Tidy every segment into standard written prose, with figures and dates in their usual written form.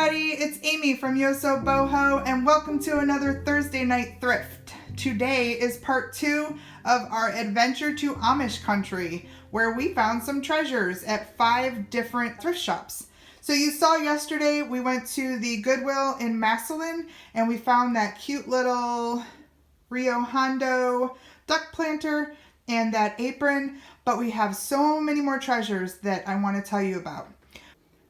everybody, it's Amy from Yoso Boho and welcome to another Thursday night thrift. Today is part 2 of our adventure to Amish Country, where we found some treasures at 5 different thrift shops. So you saw yesterday we went to the Goodwill in Massillon and we found that cute little Rio Hondo duck planter and that apron, but we have so many more treasures that I want to tell you about.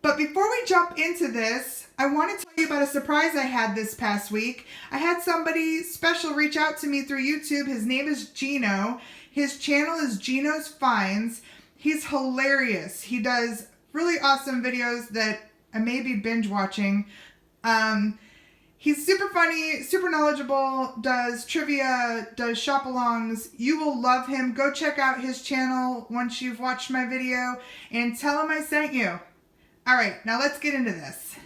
But before we jump into this, I want to tell you about a surprise I had this past week. I had somebody special reach out to me through YouTube. His name is Gino. His channel is Gino's Finds. He's hilarious. He does really awesome videos that I may be binge watching. He's super funny, super knowledgeable, does trivia, does shop-alongs. You will love him. Go check out his channel once you've watched my video and tell him I sent you. All right, now let's get into this.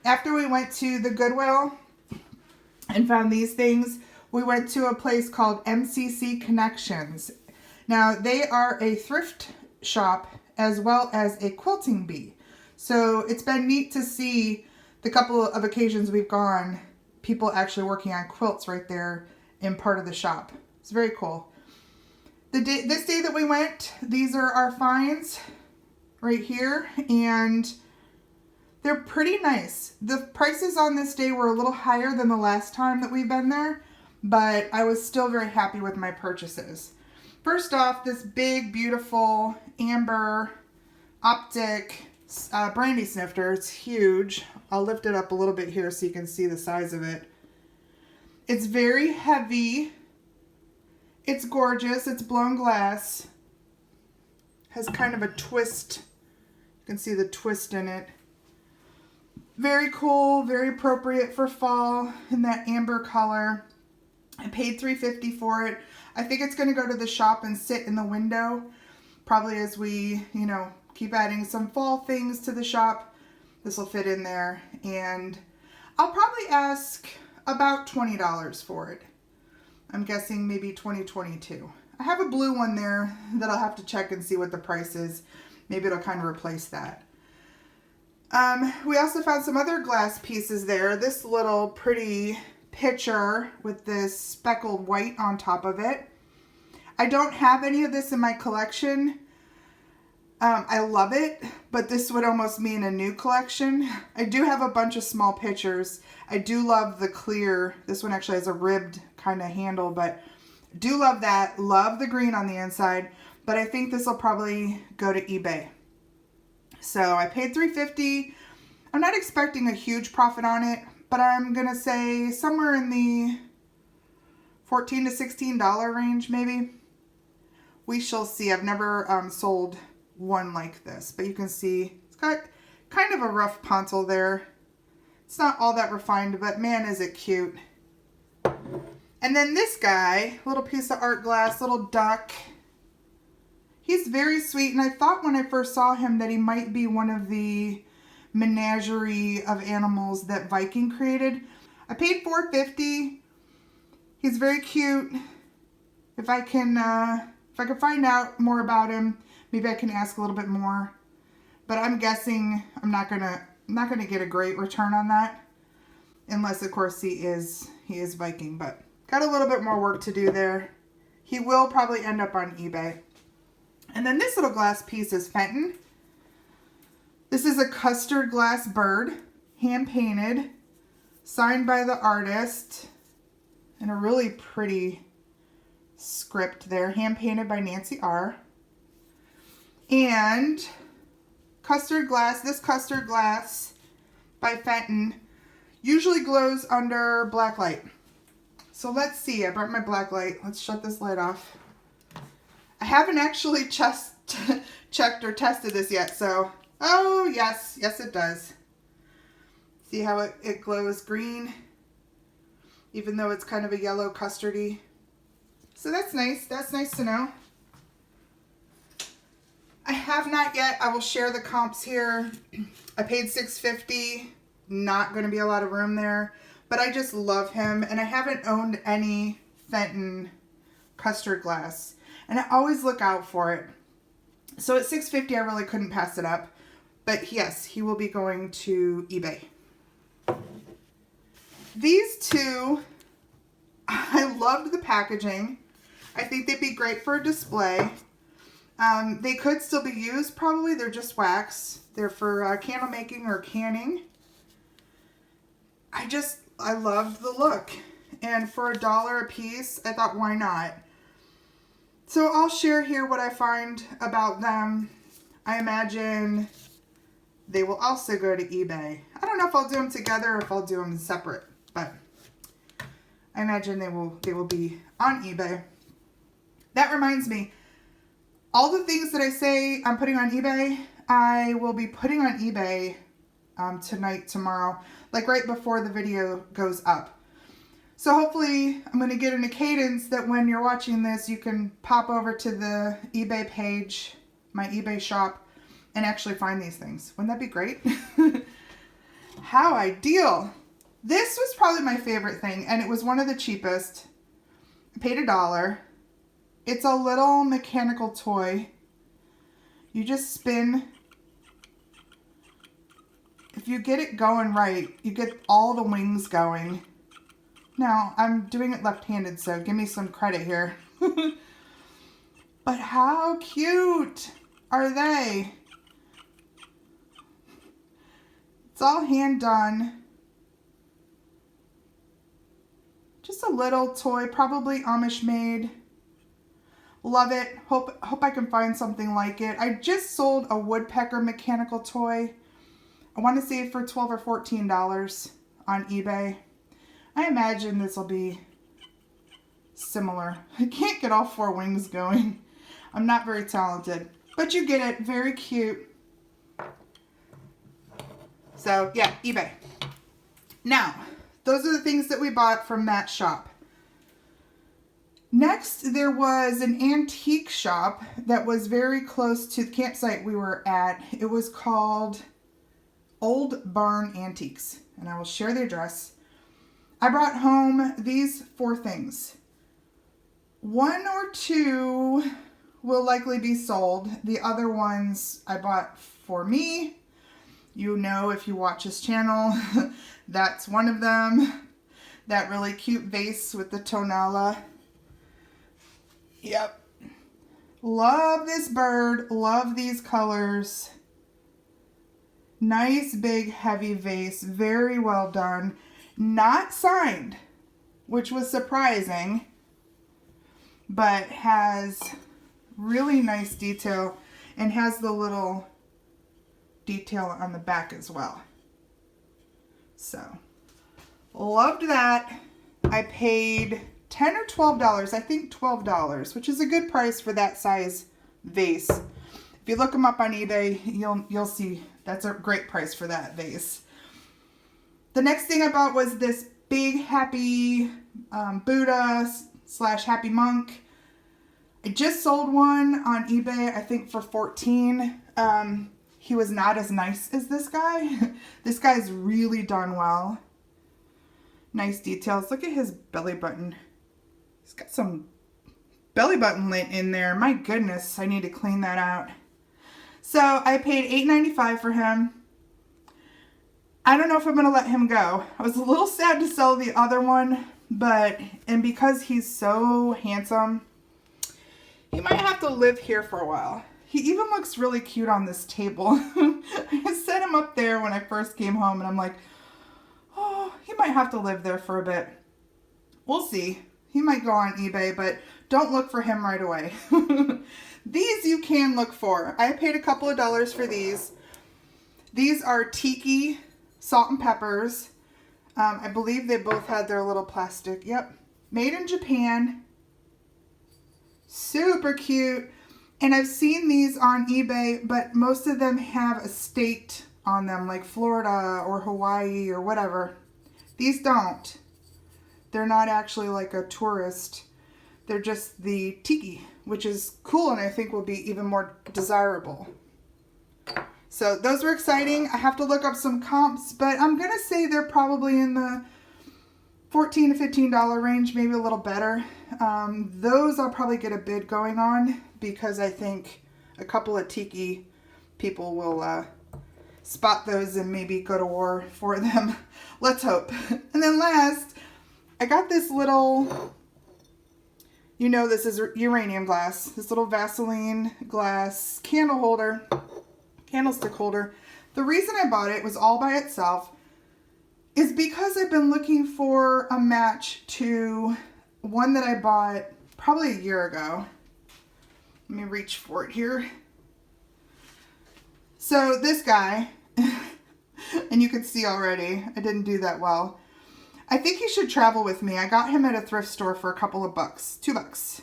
After we went to the Goodwill and found these things, we went to a place called MCC Connections. Now, they are a thrift shop as well as a quilting bee. So it's been neat to see the couple of occasions we've gone, people actually working on quilts right there in part of the shop. It's very cool. This day that we went, these are our finds right here, and they're pretty nice. The prices on this day were a little higher than the last time that we've been there, but I was still very happy with my purchases. First off, this big, beautiful amber optic brandy snifter. It's huge. I'll lift it up a little bit here so you can see the size of it. It's very heavy. It's gorgeous. It's blown glass. Has kind of a twist. You can see the twist in it. Very cool, very appropriate for fall in that amber color. I paid $3.50 for it. I think it's going to go to the shop and sit in the window. Probably as we, keep adding some fall things to the shop. This will fit in there. And I'll probably ask about $20 for it. I'm guessing maybe $20, $22. I have a blue one there that I'll have to check and see what the price is. Maybe it'll kind of replace that. We also found some other glass pieces there. This little pretty pitcher with this speckled white on top of it. I don't have any of this in my collection. I love it, but this would almost mean a new collection. I do have a bunch of small pitchers. I do love the clear. This one actually has a ribbed kind of handle, but do love that. Love the green on the inside, but I think this will probably go to eBay. So I paid $3.50. I'm not expecting a huge profit on it, but I'm going to say somewhere in the $14 to $16 range maybe. We shall see. I've never sold one like this, but you can see it's got kind of a rough pontil there. It's not all that refined, but man, is it cute. And then this guy, little piece of art glass, little duck. He's very sweet, and I thought when I first saw him that he might be one of the menagerie of animals that Viking created. I paid $4.50. He's very cute. If I can find out more about him, maybe I can ask a little bit more. But I'm guessing I'm not gonna get a great return on that, unless of course he is Viking. But got a little bit more work to do there. He will probably end up on eBay. And then this little glass piece is Fenton. This is a custard glass bird, hand painted, signed by the artist, and a really pretty script there, hand painted by Nancy R. And custard glass, this custard glass by Fenton usually glows under black light. So let's see, I brought my black light. Let's shut this light off. I haven't actually checked or tested this yet, so, oh yes it does. See how it glows green, even though it's kind of a yellow custardy. So that's nice to know. I have not yet, I will share the comps here. I paid $6.50, not going to be a lot of room there, but I just love him, and I haven't owned any Fenton custard glass. And I always look out for it. So at $6.50, I really couldn't pass it up. But yes, he will be going to eBay. These two, I loved the packaging. I think they'd be great for a display. They could still be used probably. They're just wax. They're for candle making or canning. I loved the look. And for $1 a piece, I thought, why not? So I'll share here what I find about them. I imagine they will also go to eBay. I don't know if I'll do them together or if I'll do them separate, but I imagine they will be on eBay. That reminds me, all the things that I say I'm putting on eBay, I will be putting on eBay tonight, tomorrow, like right before the video goes up. So hopefully I'm going to get in a cadence that when you're watching this, you can pop over to the eBay page, my eBay shop, and actually find these things. Wouldn't that be great? How ideal. This was probably my favorite thing, and it was one of the cheapest. I paid $1. It's a little mechanical toy. You just spin. If you get it going right, you get all the wings going. Now, I'm doing it left-handed, so give me some credit here. But how cute are they? It's all hand done. Just a little toy, probably Amish made. Love it. Hope I can find something like it. I just sold a woodpecker mechanical toy. I want to say for $12 or $14 on eBay. I imagine this will be similar. I can't get all 4 wings going. I'm not very talented, but you get it. Very cute. So yeah, eBay. Now, those are the things that we bought from that shop. Next, there was an antique shop that was very close to the campsite we were at. It was called Old Barn Antiques, and I will share the address. I brought home these 4 things. 1 or 2 will likely be sold. The other ones I bought for me. You know, if you watch this channel, that's one of them. That really cute vase with the tonala. Yep. Love this bird. Love these colors. Nice, big, heavy vase. Very well done. Not signed, which was surprising, but has really nice detail and has the little detail on the back as well. So, loved that. I paid $10 or $12, I think $12, which is a good price for that size vase. If you look them up on eBay, you'll see that's a great price for that vase. The next thing I bought was this big happy Buddha / happy monk. I just sold one on eBay, I think for $14. He was not as nice as this guy. This guy's really done well. Nice details. Look at his belly button. He's got some belly button lint in there. My goodness, I need to clean that out. So I paid $8.95 for him. I don't know if I'm going to let him go. I was a little sad to sell the other one, and because he's so handsome, he might have to live here for a while. He even looks really cute on this table. I set him up there when I first came home, and I'm like, oh, he might have to live there for a bit. We'll see. He might go on eBay, but don't look for him right away. These you can look for. I paid a couple of dollars for these. These are tiki salt and peppers. I believe they both had their little plastic. Yep. Made in Japan. Super cute. And I've seen these on eBay, but most of them have a state on them, like Florida or Hawaii or whatever. These don't. They're not actually like a tourist. They're just the tiki, which is cool and I think will be even more desirable. So those were exciting. I have to look up some comps, but I'm going to say they're probably in the $14 to $15 range, maybe a little better. Those I'll probably get a bid going on because I think a couple of tiki people will spot those and maybe go to war for them. Let's hope. And then last, I got this little, you know, this is uranium glass, this little Vaseline glass candlestick holder. The reason I bought it was all by itself is because I've been looking for a match to one that I bought probably a year ago. Let me reach for it here. So this guy, and you can see already, I didn't do that well. I think he should travel with me. I got him at a thrift store for a couple of bucks, $2.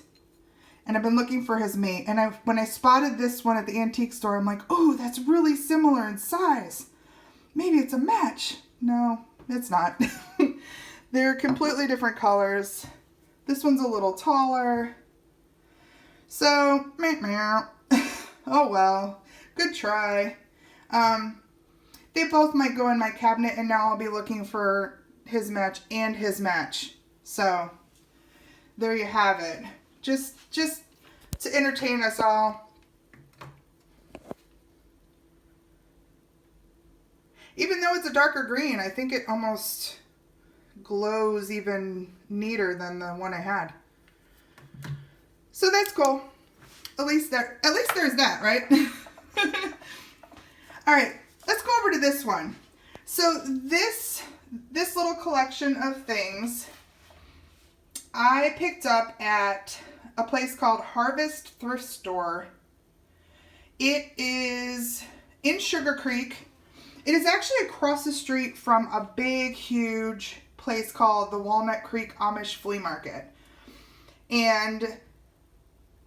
And I've been looking for his mate. And when I spotted this one at the antique store, I'm like, oh, that's really similar in size. Maybe it's a match. No, it's not. They're completely different colors. This one's a little taller. So, meow. Oh well, good try. They both might go in my cabinet, and now I'll be looking for his match and his match. So, there you have it. Just to entertain us all. Even though it's a darker green, I think it almost glows even neater than the one I had. So that's cool. At least there's that, right? All right, let's go over to this one. So this little collection of things I picked up at a place called Harvest Thrift Store. It is in Sugar Creek. It is actually across the street from a big, huge place called the Walnut Creek Amish Flea Market. And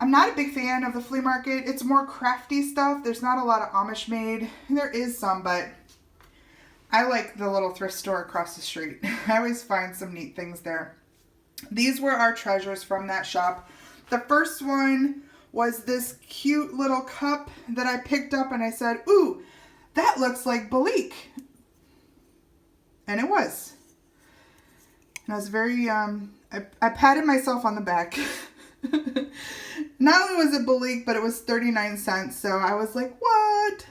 I'm not a big fan of the flea market. It's more crafty stuff. There's not a lot of Amish made. There is some, but I like the little thrift store across the street. I always find some neat things there. These were our treasures from that shop. The first one was this cute little cup that I picked up, and I said, ooh, that looks like Balik. And it was. And I was very, I patted myself on the back. Not only was it Balik, but it was 39 cents. So I was like, what?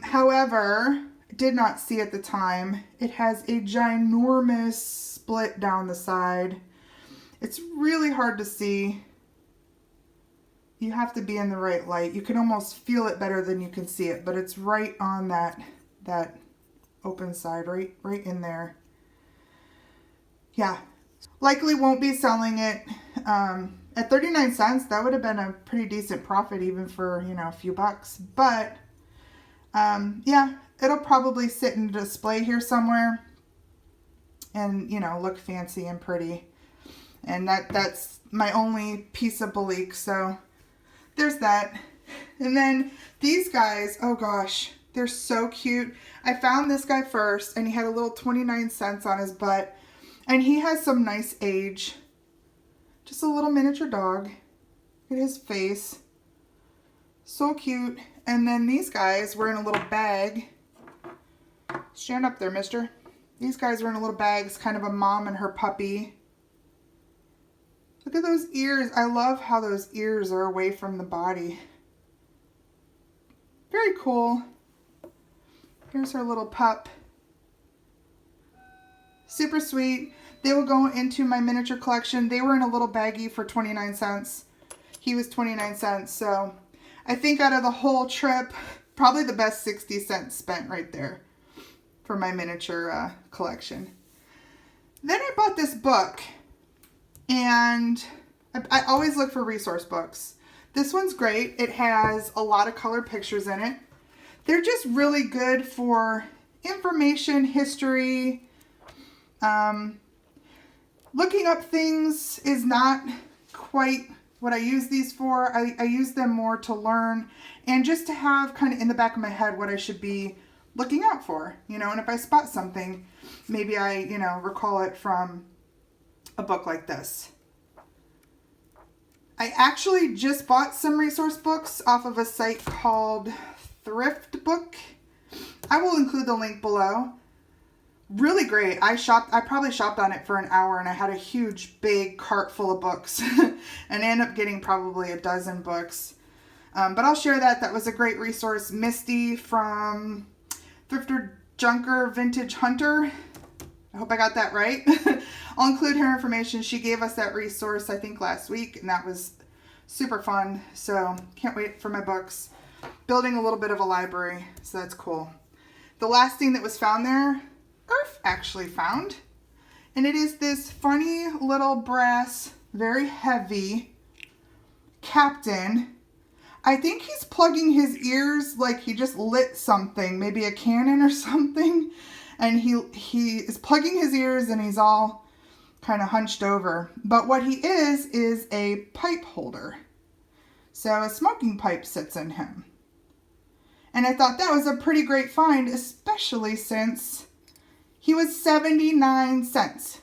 However, did not see at the time. It has a ginormous split down the side. It's really hard to see. You have to be in the right light. You can almost feel it better than you can see it, but it's right on that open side, right in there. Yeah. Likely won't be selling it. At 39 cents, that would have been a pretty decent profit even for, a few bucks. But, yeah, it'll probably sit in a display here somewhere and, look fancy and pretty. And that's my only piece of Balik, so there's that. And then these guys, oh gosh, they're so cute. I found this guy first, and he had a little 29 cents on his butt. And he has some nice age. Just a little miniature dog. Look at his face. So cute. And then these guys were in a little bag. Stand up there, mister. These guys were in a little bag. It's kind of a mom and her puppy. Look at those ears. I love how those ears are away from the body. Very cool. Here's her little pup. Super sweet. They will go into my miniature collection. They were in a little baggie for 29 cents. He was 29 cents. So I think out of the whole trip, probably the best 60 cents spent right there for my miniature collection. Then I bought this book. And I always look for resource books. This one's great. It has a lot of colored pictures in it. They're just really good for information, history. Looking up things is not quite what I use these for. I use them more to learn and just to have kind of in the back of my head what I should be looking out for, and if I spot something, maybe I, recall it from a book like this. I actually just bought some resource books off of a site called Thrift Book. I will include the link below. Really great. I probably shopped on it for an hour, and I had a huge, big cart full of books and I ended up getting probably a dozen books. But I'll share that. That was a great resource. Misty from Thrifter Junker Vintage Hunter. I hope I got that right. I'll include her information. She gave us that resource, I think, last week, and that was super fun. So can't wait for my books. Building a little bit of a library, so that's cool. The last thing that was found there, Earth actually found. And it is this funny little brass, very heavy Captain. I think he's plugging his ears like he just lit something, maybe a cannon or something. And he is plugging his ears and he's all kind of hunched over. But what he is a pipe holder. So a smoking pipe sits in him. And I thought that was a pretty great find, especially since he was 79 cents.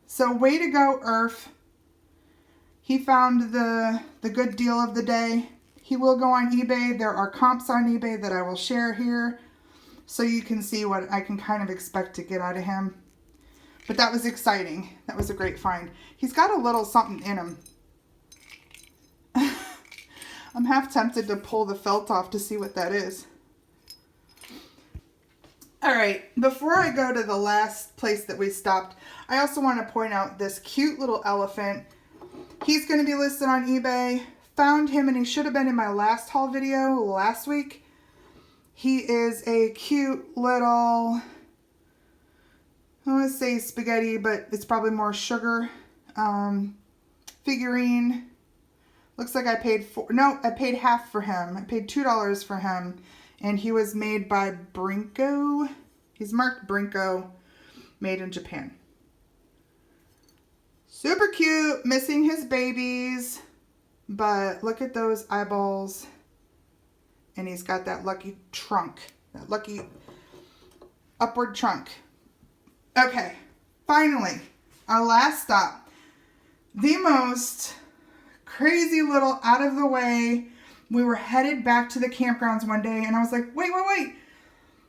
So way to go, Earth. He found the good deal of the day. He will go on eBay. There are comps on eBay that I will share here, so you can see what I can kind of expect to get out of him. But that was exciting. That was a great find. He's got a little something in him. I'm half tempted to pull the felt off to see what that is. All right, before I go to the last place that we stopped, I also want to point out this cute little elephant. He's going to be listed on eBay. Found him, and he should have been in my last haul video last week. He is a cute little, I want to say spaghetti, but it's probably more sugar figurine. Looks like I paid I paid half for him. I paid $2 for him, and he was made by Brinko. He's marked Brinko, made in Japan. Super cute, missing his babies, but look at those eyeballs. And he's got that lucky trunk, that lucky upward trunk. Okay, finally, our last stop. The most crazy little out of the way. We were headed back to the campgrounds one day, and I was like, wait.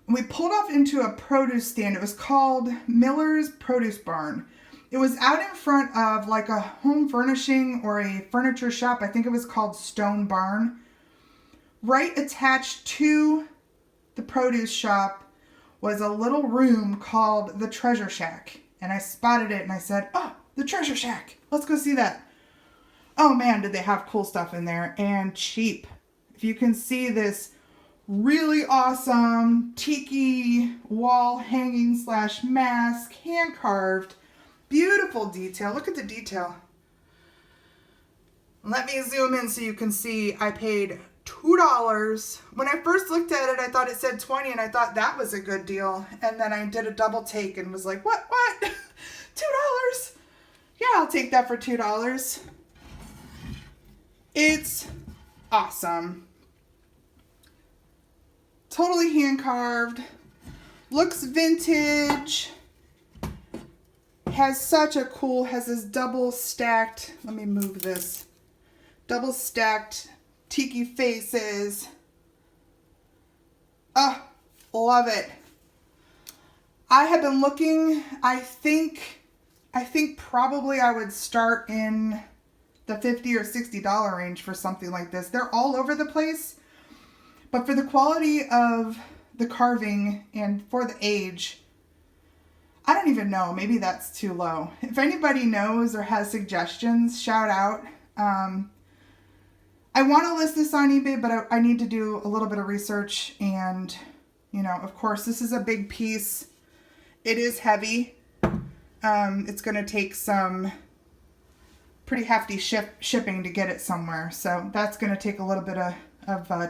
We pulled off into a produce stand. It was called Miller's Produce Barn. It was out in front of like a home furnishing or a furniture shop. I think it was called Stone Barn. Right attached to the produce shop was a little room called the Treasure Shack. And I spotted it and I said, oh, the Treasure Shack. Let's go see that. Oh man, did they have cool stuff in there, and cheap. If you can see this really awesome tiki wall hanging / mask, hand carved, beautiful detail. Look at the detail. Let me zoom in so you can see I paid $2. When I first looked at it, I thought it said $20, and I thought that was a good deal. And then I did a double take and was like, what? $2? Yeah, I'll take that for $2. It's awesome. Totally hand carved. Looks vintage. Has such a cool, has this double stacked, let me move this. Double stacked tiki faces. Oh, love it. I have been looking, I think probably I would start in the $50 or $60 range for something like this. They're all over the place, but for the quality of the carving and for the age, I don't even know. Maybe that's too low. If anybody knows or has suggestions, shout out. I want to list this on eBay, but I need to do a little bit of research. And, you know, of course, this is a big piece. It is heavy. It's going to take some pretty hefty shipping to get it somewhere. So that's going to take a little bit of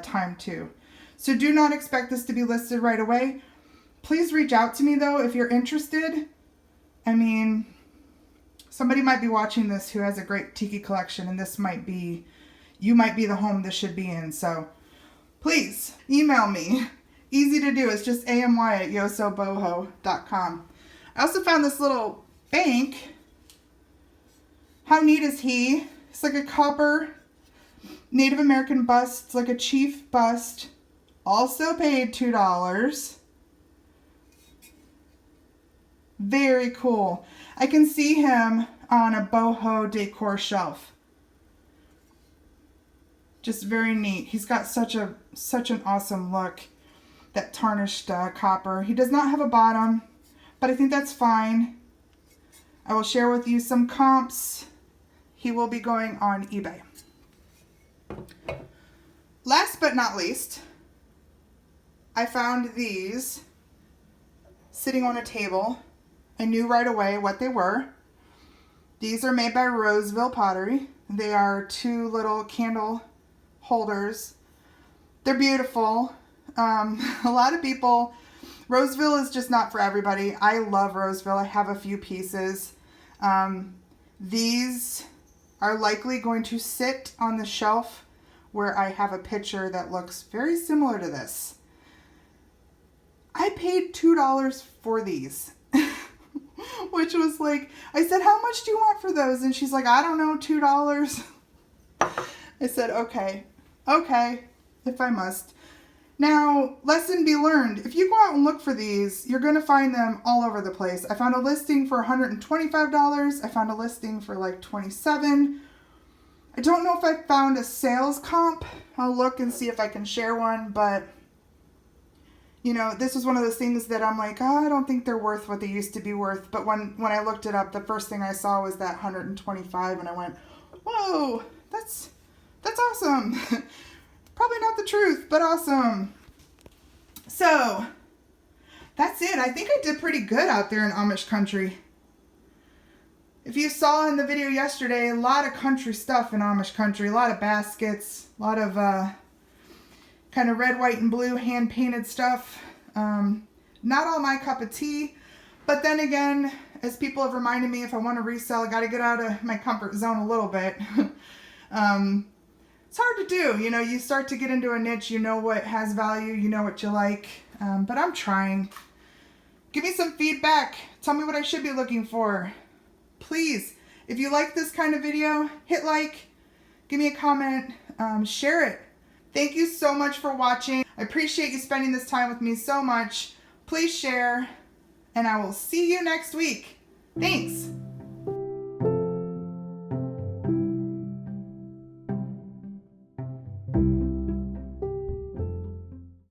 time too. So do not expect this to be listed right away. Please reach out to me though if you're interested. I mean, somebody might be watching this who has a great tiki collection, and this might be, you might be the home this should be in. So please email me. Easy to do. It's just amy@yosoboho.com. I also found this little bank. How neat is he? It's like a copper Native American bust. It's like a chief bust. Also paid $2. Very cool. I can see him on a boho decor shelf. Just very neat. He's got such an awesome look. That tarnished copper. He does not have a bottom, but I think that's fine. I will share with you some comps. He will be going on eBay. Last but not least, I found these sitting on a table. I knew right away what they were. These are made by Roseville Pottery. They are 2 little candle holders. They're beautiful. A lot of people, Roseville is just not for everybody. I love Roseville. I have a few pieces. These are likely going to sit on the shelf where I have a picture that looks very similar to this. I paid $2 for these, which was like, I said, how much do you want for those? And she's like, I don't know, $2. I said, okay, if I must. Now, lesson be learned. If you go out and look for these, you're going to find them all over the place. I found a listing for $125. I found a listing for like $27. I don't know if I found a sales comp. I'll look and see if I can share one, but you know, this was one of those things that I'm like, oh, I don't think they're worth what they used to be worth. But when I looked it up, the first thing I saw was that 125, and I went, whoa, that's awesome. Probably not the truth, but awesome. So that's it. I think I did pretty good out there in Amish country. If you saw in the video yesterday, a lot of country stuff in Amish country, a lot of baskets, a lot of kind of red, white, and blue hand-painted stuff. Not all my cup of tea, but then again, as people have reminded me, if I want to resell, I got to get out of my comfort zone a little bit. It's hard to do. You know, you start to get into a niche, you know what has value, you know what you like, but I'm trying. Give me some feedback. Tell me what I should be looking for. Please, if you like this kind of video, hit like, give me a comment, share it. Thank you so much for watching. I appreciate you spending this time with me so much. Please share, and I will see you next week. Thanks.